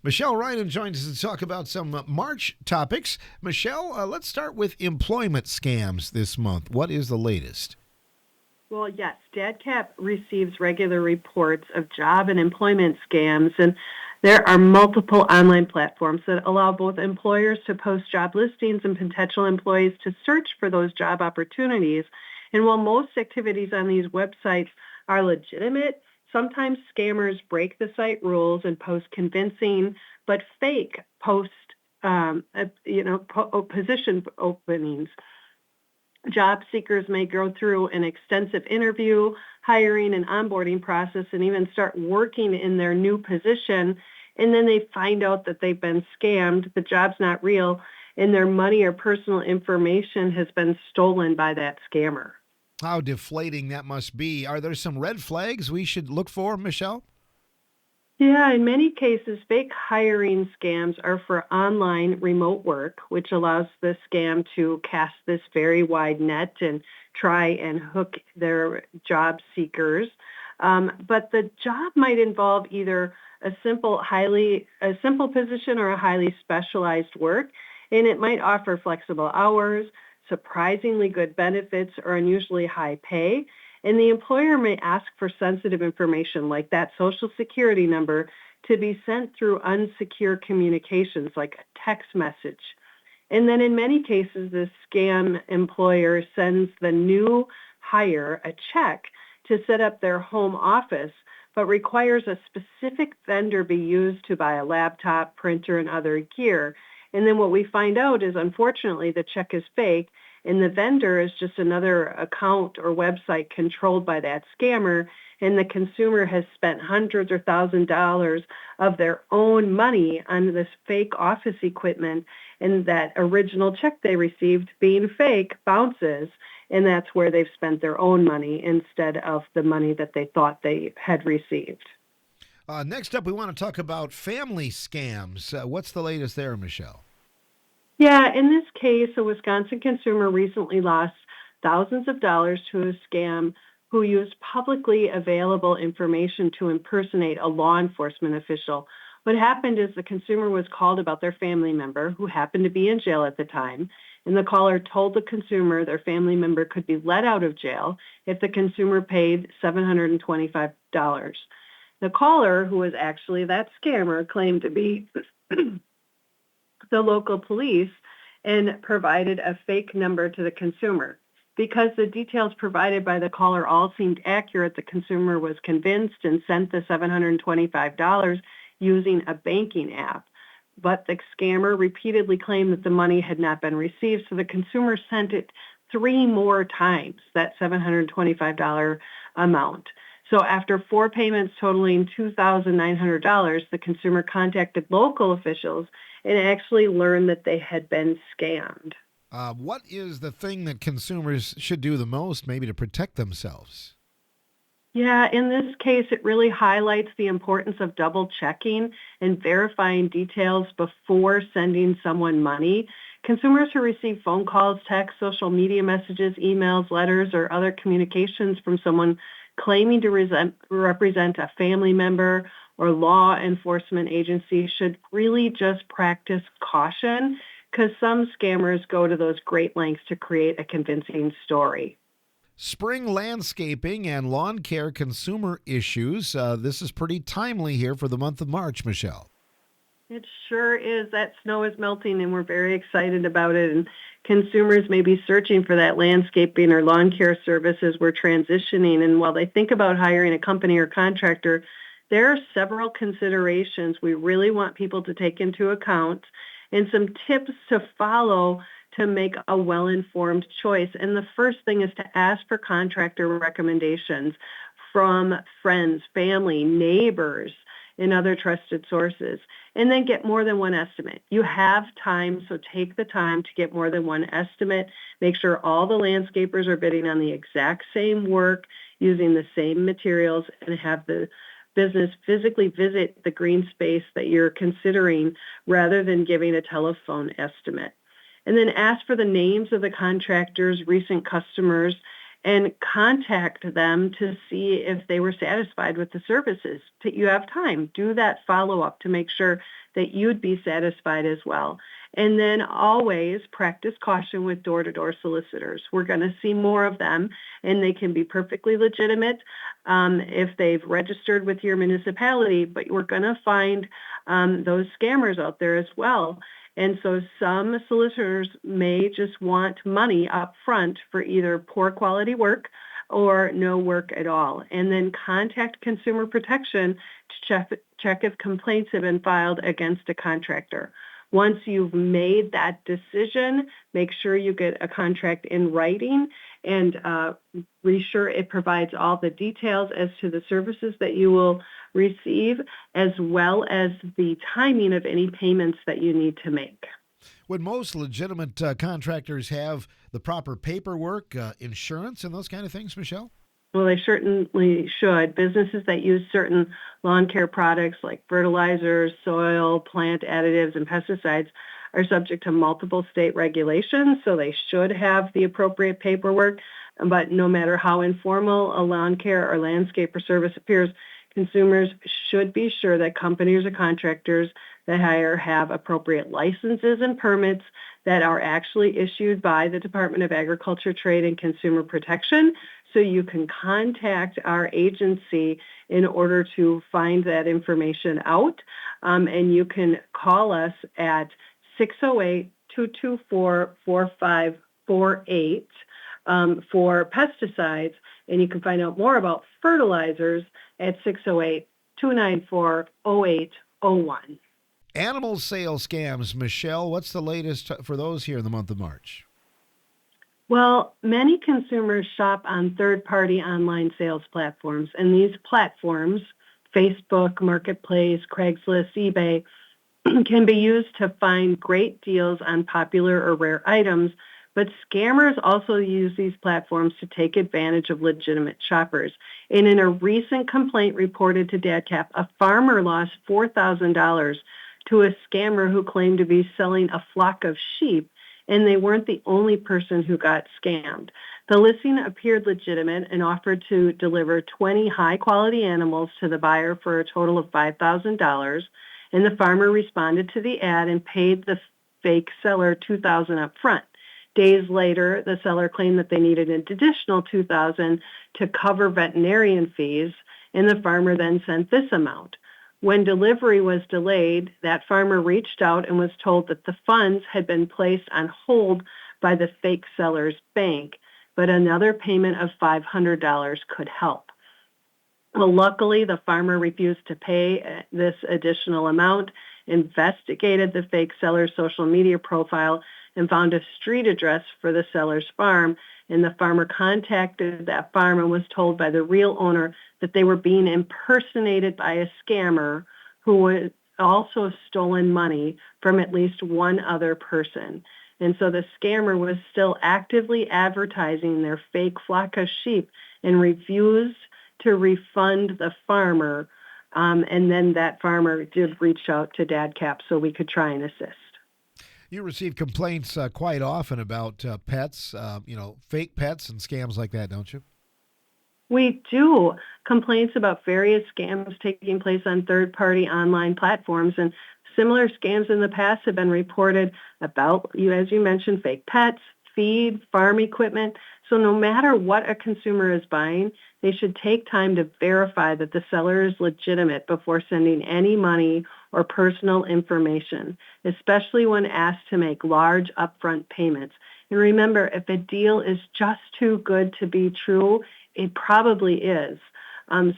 Michelle Ryan joins us to talk about some March topics. Michelle, let's start with employment scams this month. What is the latest? Well, yes, DADCAP receives regular reports of job and employment scams, and there are multiple online platforms that allow both employers to post job listings and potential employees to search for those job opportunities. And while most activities on these websites are legitimate, sometimes scammers break the site rules and post convincing but fake position openings. Job seekers may go through an extensive interview, hiring, and onboarding process and even start working in their new position. And then they find out that they've been scammed, the job's not real, and their money or personal information has been stolen by that scammer. How deflating that must be. Are there some red flags we should look for, Michelle? Yeah, in many cases, fake hiring scams are for online remote work, which allows the scam to cast this very wide net and try and hook their job seekers. But the job might involve either a simple position or a highly specialized work, and it might offer flexible hours, surprisingly good benefits, or unusually high pay. And the employer may ask for sensitive information like that social security number to be sent through unsecure communications like a text message. And then in many cases, the scam employer sends the new hire a check to set up their home office, but requires a specific vendor be used to buy a laptop, printer, and other gear. And then what we find out is, unfortunately, the check is fake, and the vendor is just another account or website controlled by that scammer, and the consumer has spent hundreds or $1,000s of their own money on this fake office equipment, and that original check they received, being fake, bounces, and that's where they've spent their own money instead of the money that they thought they had received. Next up, we want to talk about family scams. What's the latest there, Michelle? Yeah, in this case, a Wisconsin consumer recently lost thousands of dollars to a scam who used publicly available information to impersonate a law enforcement official. What happened is the consumer was called about their family member who happened to be in jail at the time, and the caller told the consumer their family member could be let out of jail if the consumer paid $725. The caller, who was actually that scammer, claimed to be the local police and provided a fake number to the consumer. Because the details provided by the caller all seemed accurate, the consumer was convinced and sent the $725 using a banking app. But the scammer repeatedly claimed that the money had not been received, so the consumer sent it three more times, that $725 amount. So after four payments totaling $2,900, the consumer contacted local officials and actually learned that they had been scammed. What is the thing that consumers should do the most, maybe to protect themselves? Yeah, in this case, it really highlights the importance of double checking and verifying details before sending someone money. Consumers who receive phone calls, texts, social media messages, emails, letters, or other communications from someone claiming to represent a family member or law enforcement agency should really just practice caution, because some scammers go to those great lengths to create a convincing story. Spring landscaping and lawn care consumer issues. This is pretty timely here for the month of March, Michelle. It sure is. That snow is melting, and we're very excited about it. And consumers may be searching for that landscaping or lawn care services we're transitioning. And while they think about hiring a company or contractor, there are several considerations we really want people to take into account and some tips to follow to make a well-informed choice. And the first thing is to ask for contractor recommendations from friends, family, neighbors, and other trusted sources. And then get more than one estimate. You have time, so take the time to get more than one estimate. Make sure all the landscapers are bidding on the exact same work, using the same materials, and have the business physically visit the green space that you're considering rather than giving a telephone estimate. And then ask for the names of the contractors, recent customers, and contact them to see if they were satisfied with the services. You have time. Do that follow up to make sure that you'd be satisfied as well. And then always practice caution with door-to-door solicitors. We're going to see more of them, and they can be perfectly legitimate if they've registered with your municipality, but we're going to find those scammers out there as well. And so some solicitors may just want money up front for either poor quality work or no work at all. And then contact Consumer Protection to check if complaints have been filed against a contractor. Once you've made that decision, make sure you get a contract in writing and be sure it provides all the details as to the services that you will receive, as well as the timing of any payments that you need to make. Would most legitimate contractors have the proper paperwork, insurance, and those kind of things, Michelle? Well, they certainly should. Businesses that use certain lawn care products like fertilizers, soil, plant additives, and pesticides are subject to multiple state regulations, so they should have the appropriate paperwork. But no matter how informal a lawn care or landscaper service appears, consumers should be sure that companies or contractors that hire have appropriate licenses and permits that are actually issued by the Department of Agriculture, Trade, and Consumer Protection. So you can contact our agency in order to find that information out. And you can call us at 608-224-4548 for pesticides. And you can find out more about fertilizers at 608-294-0801. Animal sale scams, Michelle, what's the latest for those here in the month of March? Well, many consumers shop on third-party online sales platforms, and these platforms, Facebook, Marketplace, Craigslist, eBay, can be used to find great deals on popular or rare items, but scammers also use these platforms to take advantage of legitimate shoppers. And in a recent complaint reported to DADCAP, a farmer lost $4,000 to a scammer who claimed to be selling a flock of sheep, and they weren't the only person who got scammed. The listing appeared legitimate and offered to deliver 20 high-quality animals to the buyer for a total of $5,000, and the farmer responded to the ad and paid the fake seller $2,000 up front. Days later, the seller claimed that they needed an additional $2,000 to cover veterinarian fees, and the farmer then sent this amount. When delivery was delayed, that farmer reached out and was told that the funds had been placed on hold by the fake seller's bank, but another payment of $500 could help. Well, luckily, the farmer refused to pay this additional amount, investigated the fake seller's social media profile, and found a street address for the seller's farm, and the farmer contacted that farm and was told by the real owner that they were being impersonated by a scammer who had also stolen money from at least one other person. And so the scammer was still actively advertising their fake flock of sheep and refused to refund the farmer. And then that farmer did reach out to DADCAP so we could try and assist. You receive complaints quite often about pets, fake pets and scams like that, don't you? We do. Complaints about various scams taking place on third-party online platforms, and similar scams in the past have been reported about, as you mentioned, fake pets, feed, farm equipment. So no matter what a consumer is buying, they should take time to verify that the seller is legitimate before sending any money or personal information, especially when asked to make large upfront payments. And remember, if a deal is just too good to be true, it probably is.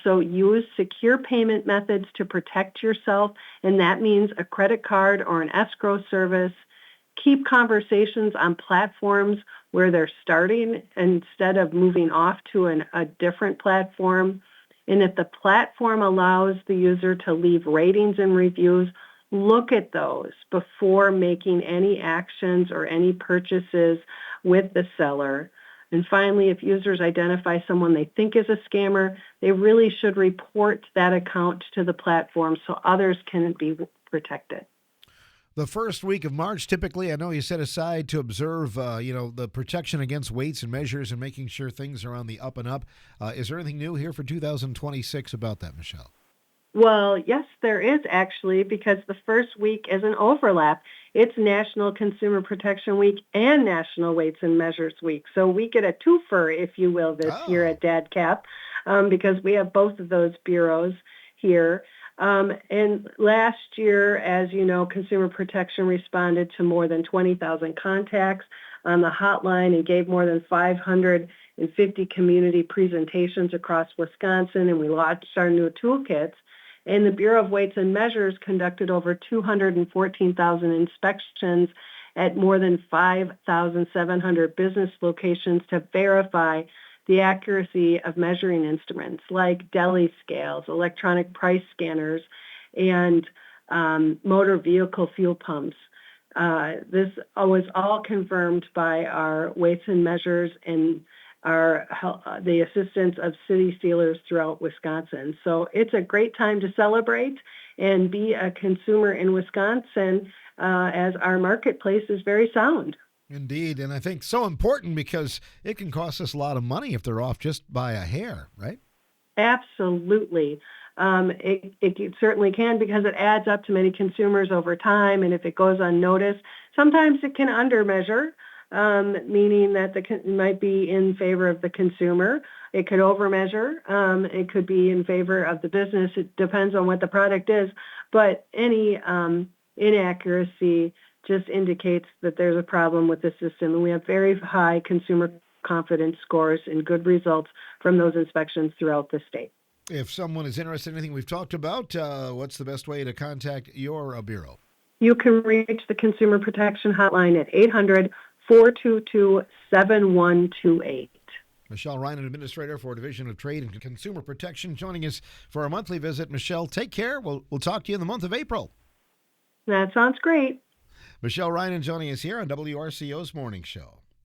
So use secure payment methods to protect yourself, and that means a credit card or an escrow service. Keep conversations on platforms where they're starting instead of moving off to a different platform. And if the platform allows the user to leave ratings and reviews, look at those before making any actions or any purchases with the seller. And finally, if users identify someone they think is a scammer, they really should report that account to the platform so others can be protected. The first week of March, typically, I know you set aside to observe, the protection against weights and measures and making sure things are on the up and up. Is there anything new here for 2026 about that, Michelle? Well, yes, there is actually, because the first week is an overlap. It's National Consumer Protection Week and National Weights and Measures Week. So we get a twofer, if you will, this year Oh, at DADCAP, because we have both of those bureaus here. And last year, as you know, Consumer Protection responded to more than 20,000 contacts on the hotline and gave more than 550 community presentations across Wisconsin, and we launched our new toolkits. And the Bureau of Weights and Measures conducted over 214,000 inspections at more than 5,700 business locations to verify the accuracy of measuring instruments like deli scales, electronic price scanners, and motor vehicle fuel pumps. This was all confirmed by our weights and measures and the assistance of city sealers throughout Wisconsin. So it's a great time to celebrate and be a consumer in Wisconsin, as our marketplace is very sound. indeed. And I think so important because it can cost us a lot of money if they're off just by a hair, right? Absolutely. It certainly can, because it adds up to many consumers over time, and if it goes unnoticed, sometimes it can undermeasure, meaning that it might be in favor of the consumer. It could overmeasure. It could be in favor of the business. It depends on what the product is, but any inaccuracy just indicates that there's a problem with the system, and we have very high consumer confidence scores and good results from those inspections throughout the state. If someone is interested in anything we've talked about, what's the best way to contact your bureau? You can reach the Consumer Protection Hotline at 800-422-7128. Michelle Reinen, Administrator for Division of Trade and Consumer Protection, joining us for our monthly visit. Michelle, take care. We'll talk to you in the month of April. That sounds great. Michelle Reinen joining us here on WRCO's Morning Show.